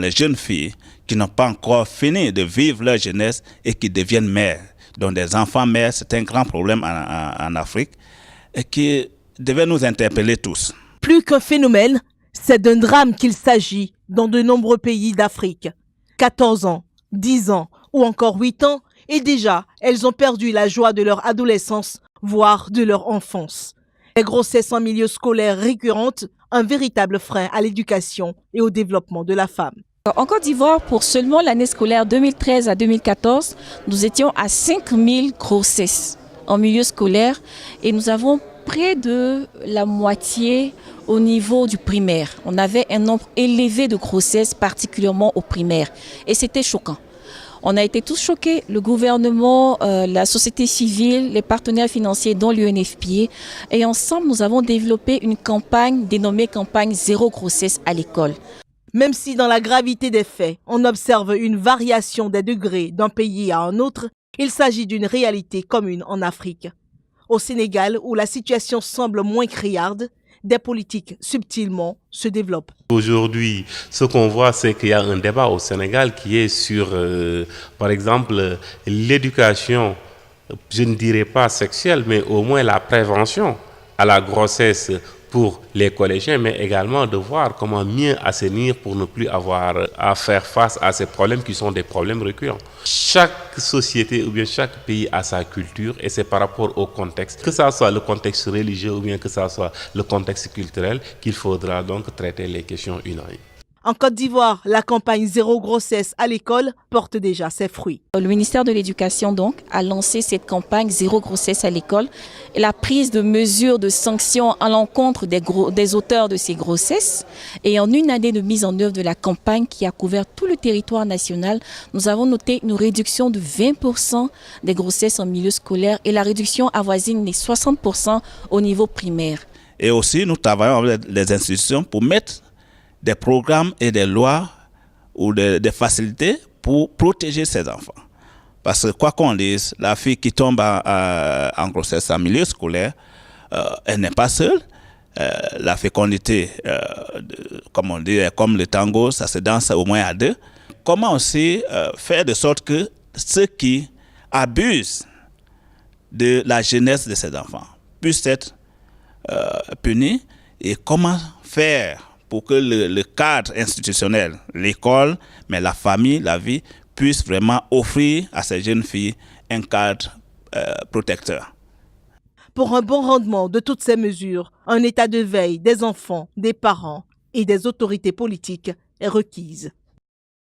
Les jeunes filles qui n'ont pas encore fini de vivre leur jeunesse et qui deviennent mères. Donc des enfants mères, c'est un grand problème en Afrique et qui devait nous interpeller tous. Plus qu'un phénomène, c'est d'un drame qu'il s'agit dans de nombreux pays d'Afrique. 14 ans, 10 ans ou encore 8 ans, et déjà, elles ont perdu la joie de leur adolescence, voire de leur enfance. Les grossesses en milieu scolaire récurrentes, un véritable frein à l'éducation et au développement de la femme. En Côte d'Ivoire, pour seulement l'année scolaire 2013 à 2014, nous étions à 5000 grossesses en milieu scolaire et nous avons près de la moitié au niveau du primaire. On avait un nombre élevé de grossesses, particulièrement au primaire, et c'était choquant. On a été tous choqués, le gouvernement, la société civile, les partenaires financiers dont l'UNFPA. Et ensemble, nous avons développé une campagne dénommée campagne Zéro grossesse à l'école. Même si dans la gravité des faits, on observe une variation des degrés d'un pays à un autre, il s'agit d'une réalité commune en Afrique. Au Sénégal, où la situation semble moins criarde, des politiques subtilement se développent. Aujourd'hui, ce qu'on voit, c'est qu'il y a un débat au Sénégal qui est sur, par exemple, l'éducation, je ne dirais pas sexuelle, mais au moins la prévention à la grossesse pour les collégiens, mais également de voir comment mieux assainir pour ne plus avoir à faire face à ces problèmes qui sont des problèmes récurrents. Chaque société ou bien chaque pays a sa culture et c'est par rapport au contexte, que ce soit le contexte religieux ou bien que ce soit le contexte culturel, qu'il faudra donc traiter les questions unanimes. En Côte d'Ivoire, la campagne Zéro grossesse à l'école porte déjà ses fruits. Le ministère de l'Éducation donc a lancé cette campagne Zéro grossesse à l'école et la prise de mesures de sanctions à l'encontre des auteurs de ces grossesses. Et en une année de mise en œuvre de la campagne qui a couvert tout le territoire national, nous avons noté une réduction de 20% des grossesses en milieu scolaire et la réduction avoisine les 60% au niveau primaire. Et aussi, nous travaillons avec les institutions pour mettre des programmes et des lois ou des facilités pour protéger ces enfants. Parce que quoi qu'on dise, la fille qui tombe en grossesse en milieu scolaire, elle n'est pas seule. La fécondité, comme on dit, comme le tango, ça se danse au moins à deux. Comment aussi faire de sorte que ceux qui abusent de la jeunesse de ces enfants puissent être punis et comment faire pour que le cadre institutionnel, l'école, mais la famille, la vie, puisse vraiment offrir à ces jeunes filles un cadre protecteur. Pour un bon rendement de toutes ces mesures, un état de veille des enfants, des parents et des autorités politiques est requise.